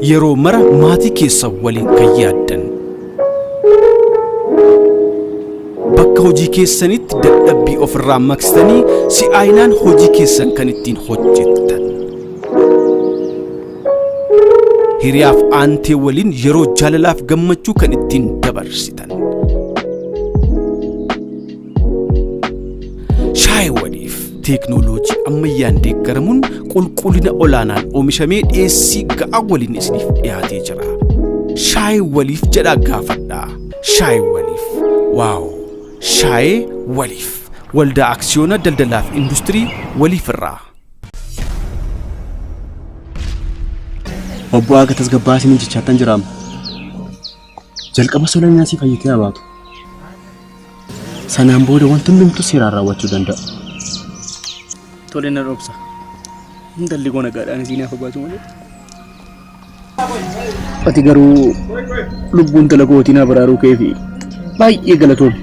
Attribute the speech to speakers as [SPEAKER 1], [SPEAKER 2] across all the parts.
[SPEAKER 1] yeroo mara maatii keessan waliin kan yaaddan bakka hojii keessanitti dadhabbii ofirraa maksitanii si'aayinaan hojii keessan kan ittiin hojjettan hiriyaaf aantee waliin yeroo jaalalaaf gammachuu kan ittiin dabarsitan shaayii waliif teknoolojii ammayyaan deeggaramuun qulqullina olaanaan oomishamee dhiyeessii ga'aa waliin isiniif dhiyaatee jira. Shaayii waliif jedhaa gaafadhaa. Shaayii waliif. Waaw! Shaayii waliif. Waldaa Aksiyoona Daldalaaf Industirii waliif irraa.
[SPEAKER 2] Obbo Aga tasgabbaa isin jechaatan jiraam. Jalqaba soolanii asii fayyitee abaatu. Sanaan booda wanti hundumtuu seeraan raawwachuu danda'a.
[SPEAKER 3] Tole na roobsa. Intalli koo nagaadhaan isin hafa baatu malee. Ati garuu lubbuun tala kootii na baraaruu keefi baay'ee galatoom.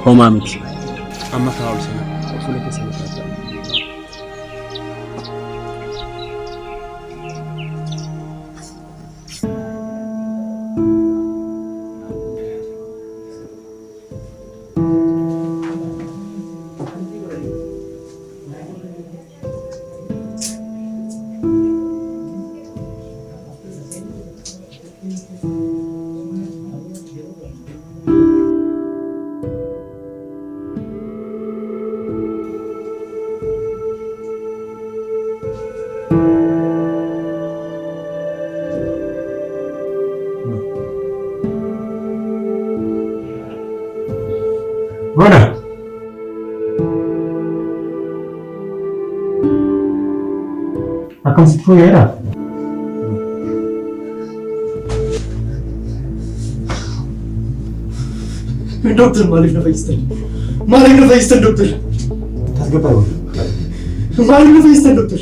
[SPEAKER 2] Homaa miti. Amma taa'u sana. Fuula keessa lafa.
[SPEAKER 4] Mana? Akan situ ya dah.
[SPEAKER 3] Dokter Malik Nafistan. Malik Nafistan dokter.
[SPEAKER 4] Tasgabbai wal.
[SPEAKER 3] Malik Nafistan dokter.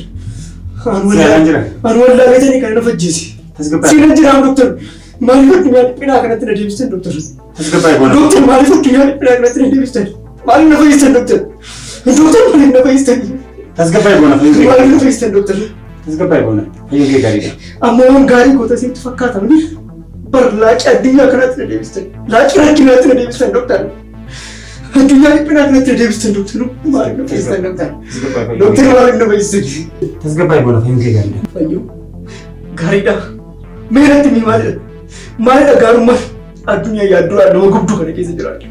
[SPEAKER 3] Anwar la betani kana nafajisi.
[SPEAKER 4] Tasgabbai.
[SPEAKER 3] Sina jira dokter. Malik pina kana tena Davistan dokter.
[SPEAKER 4] Tasgabbai wal.
[SPEAKER 3] Dokter Malik pina kana tena Davistan. Malik Nafistan dokter. Dokter Malik Nafistan.
[SPEAKER 4] Tasgabbai wal.
[SPEAKER 3] Malik Nafistan dokter.
[SPEAKER 4] Tasgabbai wal. Ayo ke gari.
[SPEAKER 3] Amma wan gari ko ta situ fakkata ni. Bar laaci addunyaa kanatti na deebistan. Laaci rakkinaatti na deebistan doktor. Addunyaa dhiphina kanatti na deebistan doktor. Malik Nafistan doktor. Doktor Malik Nafistan.
[SPEAKER 4] Tasgabbai wal. Ayo ke gari.
[SPEAKER 3] Fayyo. Gaariidha. Meeratti mi maalidha? Maalidha gaarummaan addunyaa yaaddoo nama gubduu kana keessa jiraatu?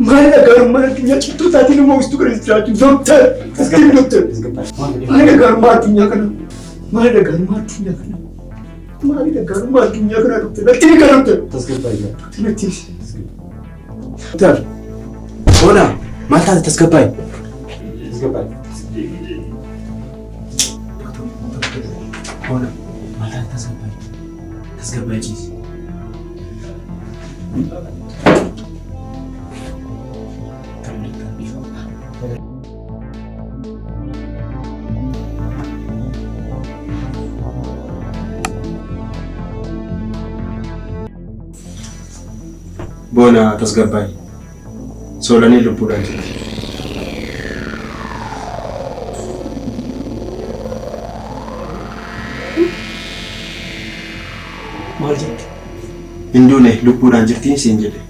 [SPEAKER 3] Maalidha gaarummaan addunyaa cittuu taatii nama uwwistuu kana keessa jiraatu? Doktor. Tasgabbii doktor. Maalidha gaarummaa addunyaa kana? Maalidha gaarummaa addunyaa kana? Maalidha gaarummaa addunyaa kana doktor? Natti ni kan doktor?
[SPEAKER 4] Tasgabbai.
[SPEAKER 3] Natti.
[SPEAKER 2] Doktor. Bona, maal taate tasgabbai?
[SPEAKER 4] Tasgabbai.
[SPEAKER 2] Bona, maal taate tasgabbai? Tasgabbai ciisi.
[SPEAKER 4] Bona tasgabbai. Soolanii lubbuudhaan jirti.
[SPEAKER 3] Maal jette?
[SPEAKER 4] Hinduune lubbuudhaan jirtiin siin jedhe.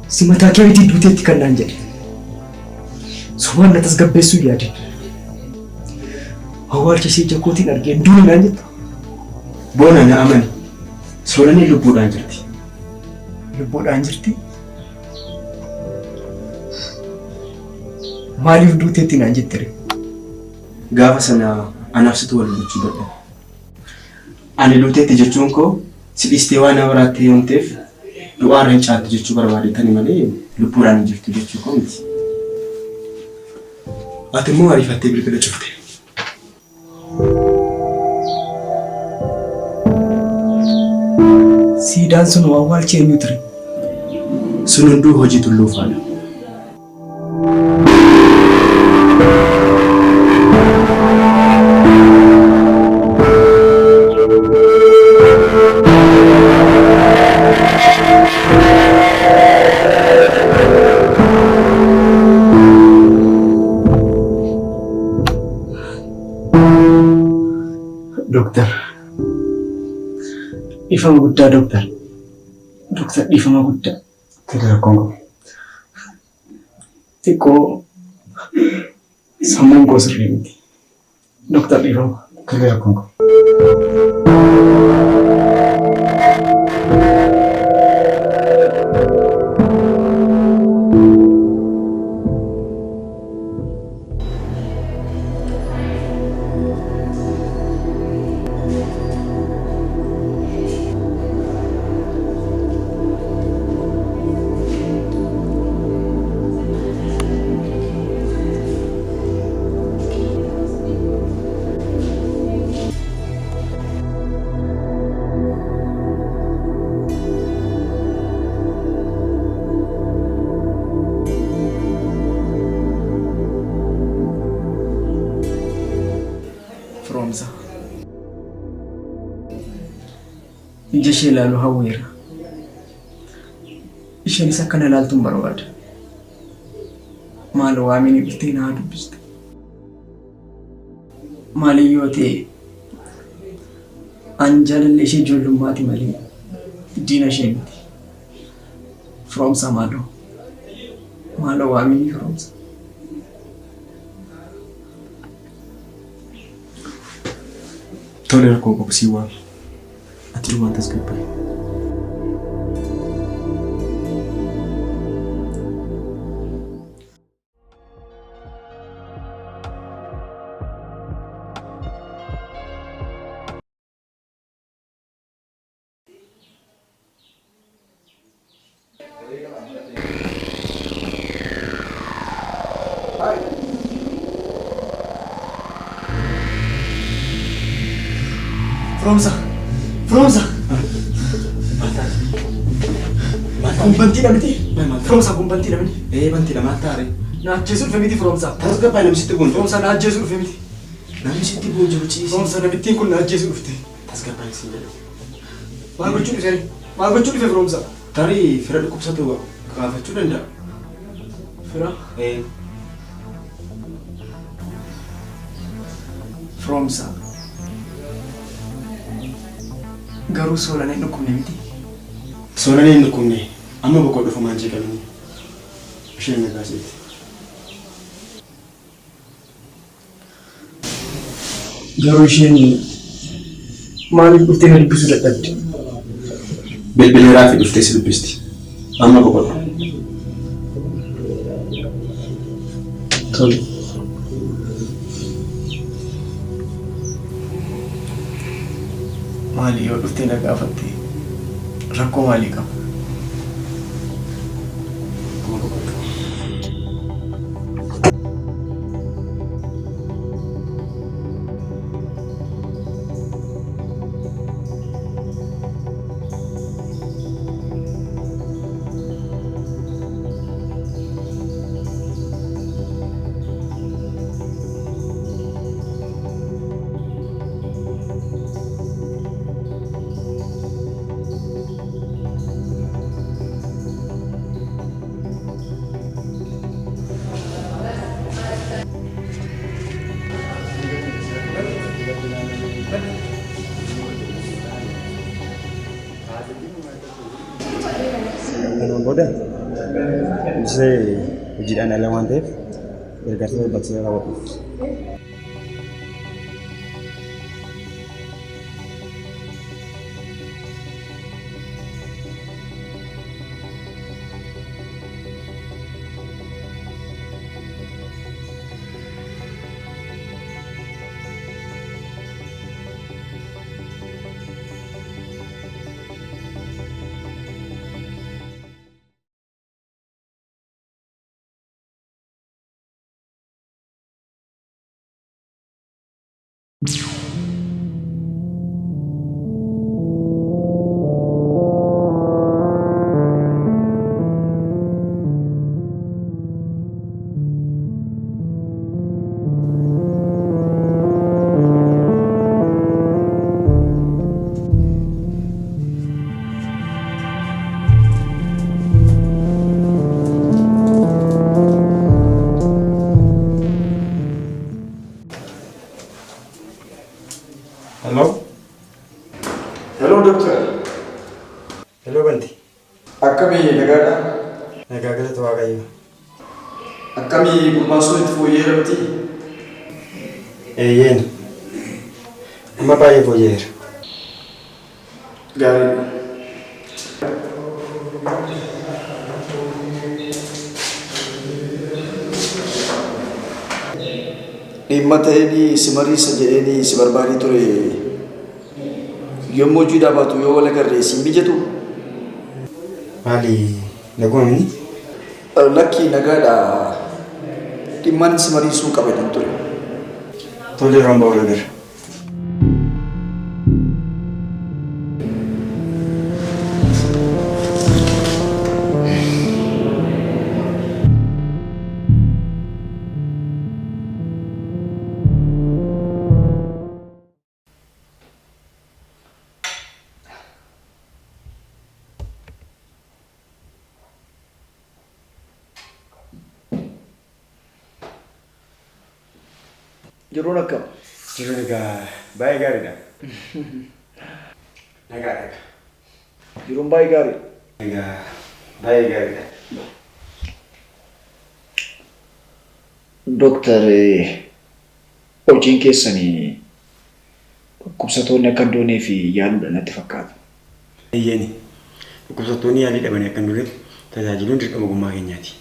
[SPEAKER 3] Si mataa keetii duuteetti kan naan jedhe. Sobaan na tasgabbeessuu yaade. Awwaalcha ishee jakkootiin argee duuni naan jetta.
[SPEAKER 4] Bona na amani. Soolanii lubbuudhaan jirti.
[SPEAKER 3] Lubbuudhaan jirti. Maaliif duuteetti naan jettere?
[SPEAKER 4] Gaafa sana anaaf situ wal gochuu dadhabe. Ani duuteetti jechuun koo si dhiistee waan na baraattee yoo ta'eef du'aa irra hin caattu jechuu barbaadetani malee lubbuudhaan hin jirtu jechuu koo miti. Ati immoo ariifattee bilbila cufte.
[SPEAKER 3] Siidaan sun awwaalcha eenyu ture?
[SPEAKER 4] Sun hunduu hojii tulluufaadha.
[SPEAKER 3] Doktor. Dhiifama guddaa doktor. Doktor dhiifama guddaa. Tole rakkoon qabu. Xiqqoo sammuun koo sirrii miti. Doktor dhiifama. Tole rakkoon qabu. Firoomsa. Ija ishee ilaaluu hawweera. Isheenis akkana ilaaltuun barbaada. Maal waamini dhuftee naa dubbiste. Maaliyyoo ta'e an jaalallee ishee ijoollummaati malee diina ishee miti. Firoomsa maaloo. Maaloo waamini firoomsa.
[SPEAKER 4] Tole rakkoo qabu sii waami. Ati dhumaan tasgabbaa'e.
[SPEAKER 3] Firoomsa. Kumbantii dha miti. Firoomsa kumbantii dha miti.
[SPEAKER 4] Bantii lama taare.
[SPEAKER 3] Na ajjeesuu dhufe miti firoomsa.
[SPEAKER 4] Tasgabbaa'e namisitti boonju.
[SPEAKER 3] Firoomsa na ajjeesuu dhufe miti.
[SPEAKER 4] Namisitti boonju ciisi.
[SPEAKER 3] Firoomsa namittiin kun na ajjeesuu dhufte.
[SPEAKER 4] Tasgabbaa'e siin jedhe.
[SPEAKER 3] Maal gochuu dhufe? Maal gochuu dhufe firoomsa?
[SPEAKER 4] Tarii fira dhukkubsatu gaafachuu danda'a.
[SPEAKER 3] Fira? Firoomsa. Garuu Soolanii hin dhukkubne miti.
[SPEAKER 4] Soolanii hin dhukkubne. Amma boqoo dhufumaan jeeqamni. Isheen nagaaseeti.
[SPEAKER 3] Garuu isheen maaliif dhuftee na dubbisuu dadhabde?
[SPEAKER 4] Bilbileeraa fi dhuftee si dubbisti. Amma boqodha.
[SPEAKER 3] Tole. Maalii yoo dhuftee na gaafatte rakkoo maalii qaba?
[SPEAKER 2] Kanaan booda dursee hojiidhaan ala waan ta'eef gargaarsa barbaachisaa raawwadhuuf. Hello?
[SPEAKER 3] Hello, doctor.
[SPEAKER 2] Hello, Banti.
[SPEAKER 3] Akkami nagaadha?
[SPEAKER 2] Nagaa galata Waaqayyoo.
[SPEAKER 3] Akkami gurmaasuu itti fooyya'eeramti?
[SPEAKER 2] Eeyyeen. Amma baay'ee fooyya'eera.
[SPEAKER 3] Gaariidha. Dhimma ta'een si mariisa jedheen si barbaadee ture. Yommuu hojii dhaabatu yoo wal agarree si mijatu?
[SPEAKER 2] Maali nagoomini?
[SPEAKER 3] Lakkii nagaadha. Dhimmaan si mariisuu qabaatan ture.
[SPEAKER 2] Tole yeroo ambaa wal agarra.
[SPEAKER 3] Yeroon akkam?
[SPEAKER 2] Jiru egaa baay'ee gaariidha. Nagaadha.
[SPEAKER 3] Yeroon baay'ee gaarii.
[SPEAKER 2] Egaa baay'ee gaariidha.
[SPEAKER 3] Dooktar, hojiin keessanii dhukkubsatoonni akka hin doonee fi yaaluudha natti fakkaata.
[SPEAKER 2] Eeyyeeni. Dhukkubsattoonni yaalii dhabanii akka hin dureef tajaajiluun dirqama ogummaa keenyaati.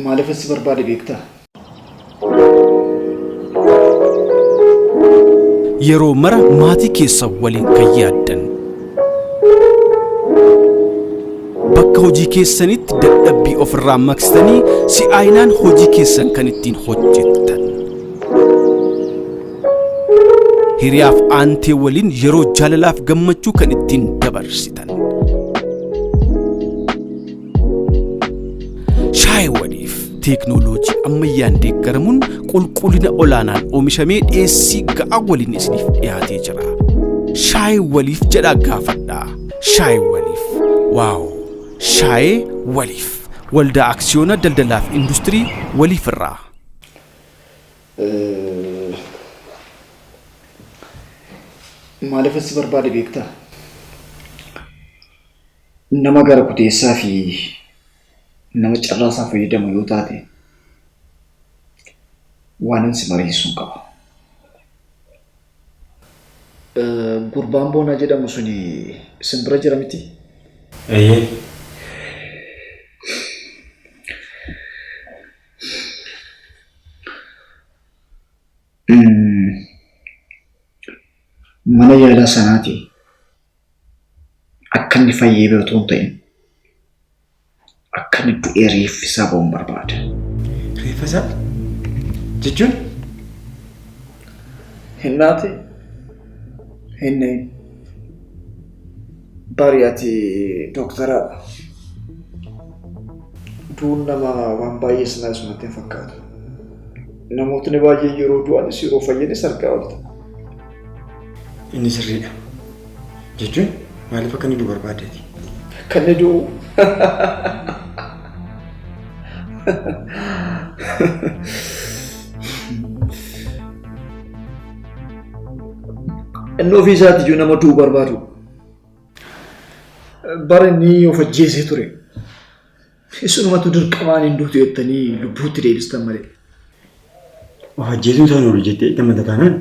[SPEAKER 3] Maaliif si barbaade beektaa?
[SPEAKER 1] Yeroo mara maatii keessa waliin kan yaaddan. Bakka hojii keessanitti dadhabbii ofirraa maqsitanii si'aayinaan hojii keessan kan ittiin hojjettan. Hiriyaaf aantee waliin yeroo jaalalaaf gammachuu kan ittiin dabarsitan. Shaayii waliif teeknooloojii ammayyaan deeggaramuun qulqullina olaanaan oomishamee dhiyeessii ga'aa waliin isiniif dhiyaatee jira. Shaayii waliif jedhaa gaafadhaa. Shaayii waliif. Waaw! Shaayii waliif. Waldaa Aksiyoona Daldalaaf Industirii waliif irraa.
[SPEAKER 3] Maaliif si barbaade beektaa? Nama gara kuteessaa fi nama carraasaa fayyadamu yoo taate waan si mariisuu qaba. Gurbaan boonaa jedhamu suni simbira jira miti?
[SPEAKER 2] Eeyyee.
[SPEAKER 3] Mana yaalaa sanaati akka inni fayyee beektuu hin ta'in akka inni du'ee reeffi isaa ba'uun barbaada.
[SPEAKER 2] Reeffa isaa? Jechuun?
[SPEAKER 3] Hinnaati hinne bari'ati dooktara duun nama waan baay'ee sinaa sumatti hin fakkaatu. Namootni baay'ee yeroo du'anis yeroo fayyanis argaa oolta.
[SPEAKER 2] Inni sirriidha. Jechuun maaliif akka inni du'u barbaadeeti?
[SPEAKER 3] Kan inni du'u inni ofii isaati iyyuu nama du'u barbaadu. Bara inni of ajjeesee ture. Isunumatu dirqamaan hin duutu jettanii lubbuutti deebistan malee.
[SPEAKER 2] Of ajjeesuun isaan oolu jettee gammada taanaan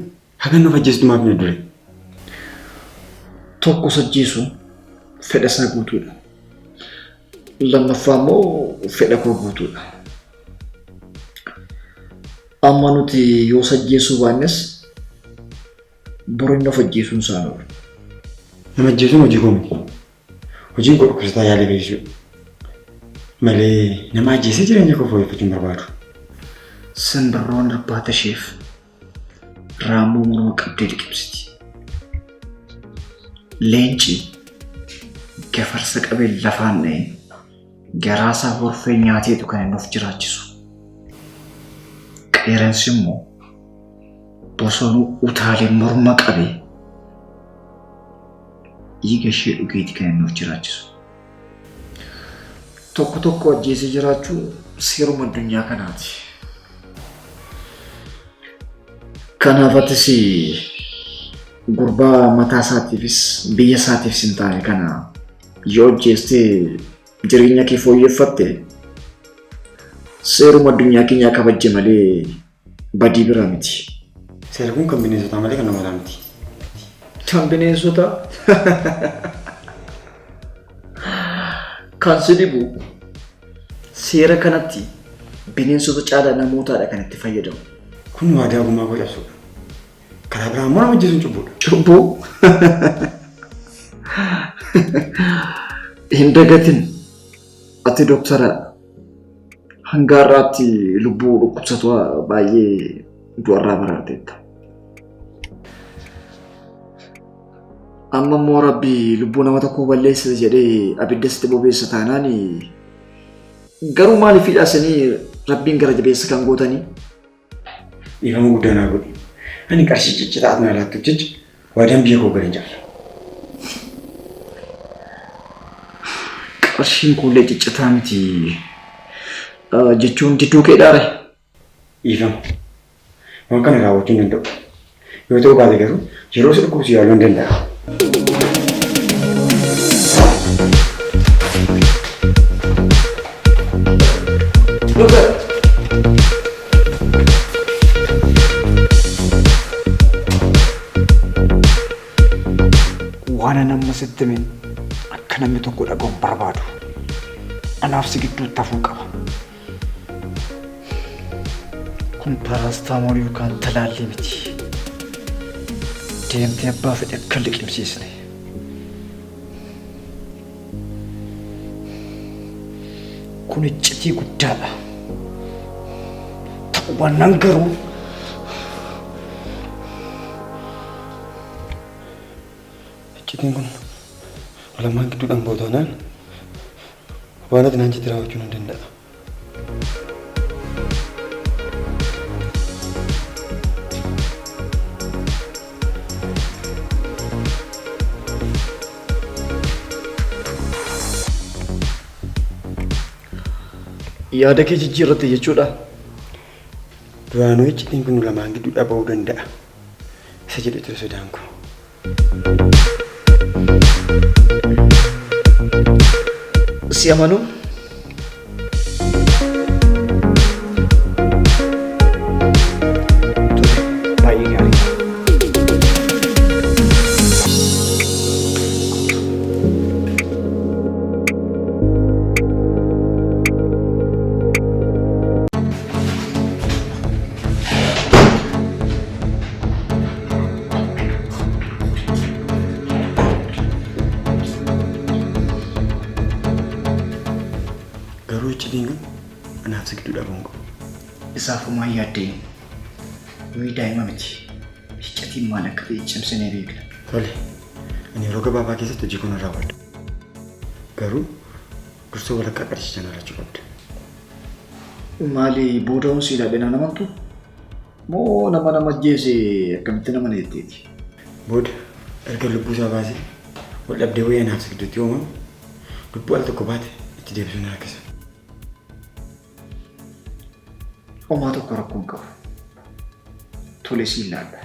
[SPEAKER 2] hagan of ajjeesitu maaf na dure?
[SPEAKER 3] Tokko ajjeesuun fedha isaa guutuudha. Lammaffaa immoo fedha koo guutuudha. Amma nuti yoo ajjeesuu baannes boru of ajjeesuun isaan oolu.
[SPEAKER 2] Nama ajjeesuun hojii koo miti. Hojiin koo dhukkubsataa yaalee beeksisuu malee nama ajjeesee jireenya koo fooyyeffachuun barbaadu.
[SPEAKER 3] Simbirroon irbaata isheef raammoo morma qabdee liqimsiti. Leenci gafarsa qabee lafaan dha'e garaasaa horfee nyaateetu kan inni of jiraachisu. Qeerransi immoo bosonuu utaalee morma qabee dhiiga ishee dhugeeti kan inni of jiraachisu.
[SPEAKER 5] tokko tokko ajjeesee jiraachuu seeruma addunyaa kanaati. Kanaafatis gurbaa mataa isaatiifis biyya isaatiifis hin taane kana yoo ajjeestee jireenya kee fooyyeffatte seeruma addunyaa keenyaa kabajje malee badii biraa miti.
[SPEAKER 2] Seerri kun kan bineensotaa malee kan namootaa miti.
[SPEAKER 5] Kan bineensotaa? Kan si dhibu seera kanatti bineensota caalaa namootaadha kan itti fayyadamu.
[SPEAKER 2] Kun waadaa gumaa koo cabsuudha. Karaa biraa immoo nama ajjeesuun cubbuudha.
[SPEAKER 5] Cubbuu? Hin dagatin. Ati doktaraadha. Hanga har'aatti lubbuu dhukkubsatu baay'ee du'arraa baraarteetta. Amma immoo Rabbi lubbuu nama tokko balleessa jedhee abidda sitti bobeessa taanaan garuu maaliif hidhaasanii Rabbiin gara jabeessa kan gootanii?
[SPEAKER 2] Dhiifama guddaa naa godhi. Ani qarshii ciccitaa na laattuuf jecha waadaan biyya koo gara hin jaallu.
[SPEAKER 5] Qarshiin kunillee ciccitaa miti jechuun didduu kee dhaare.
[SPEAKER 2] Dhiifama. Waan kana raawwachuu hin danda'u. Yoo ta'u baate garuu yeroo si dhukkubsu yaaluu hin danda'a.
[SPEAKER 5] Waan nama sitti min akka namni tokko dhagahu barbaadu anaaf si gidduutti hafuu qaba. Kun paraastamool yookaan talaallii miti. Deemtee abbaa fedhe akka liqimsiisne. Kun iccitii guddaadha. Ta'uwwan garuu
[SPEAKER 2] Iccitiin kun lamaan gidduudhaan bootoonaan waan ati naan jetti raawwachuu hin danda'a.
[SPEAKER 5] yaada kee jijjiirratte jechuudha.
[SPEAKER 2] Duraanuu iccitiin kun lamaan gidduudhaa ba'uu danda'a. Isa jedhe ture sodaan koo.
[SPEAKER 5] Si amanu? Baay'ee gaarii.
[SPEAKER 2] Garuu iccitiin kun anaaf si gidduudhaa ba'uun qabu.
[SPEAKER 5] Isaafumaa yaaddeen nuyi daa'ima miti. Iccitiin maal akka ta'e cimsinee beekna.
[SPEAKER 2] Tole, ani yeroo gabaabaa keessatti hojii kun raawwadha. Garuu dursoo walakkaa qarshii na laachuu qabda.
[SPEAKER 5] Maali booda'uun si ilaalee naan amantu? Moo nama ajjeese akkamitti nama neetteeti?
[SPEAKER 2] Booda erga lubbuu isaa baasee wal dhabdee wayii anaaf si gidduutti uumamu lubbuu al tokko baate itti deebisuu na rakkisa.
[SPEAKER 5] Homaa tokko rakkoon qabu. Tole si ilaalla.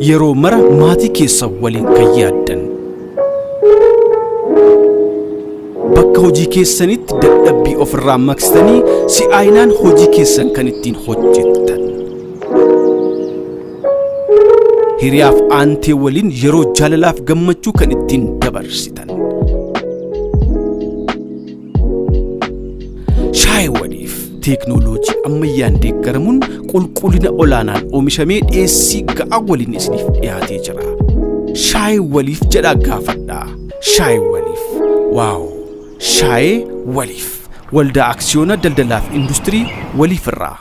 [SPEAKER 1] yeroo mara maatii keessa waliin kan yaaddan bakka hojii keessanitti dadhabbii ofirraa maksitanii si'aayinaan hojii keessan kan ittiin hojjettan hiriyaaf aantee waliin yeroo jaalalaaf gammachuu kan ittiin dabarsitan. Shaayii waliif teeknooloojii ammayyaan deeggaramuun qulqullina olaanaan oomishamee dhiyeessii ga'aa waliin isiniif dhiyaatee jira. Shaayii waliif jedhaa gaafadhaa. Shaayii waliif. Waaw! Shaayii waliif. Waldaa Aksiyoona Daldalaaf Industirii waliif irraa.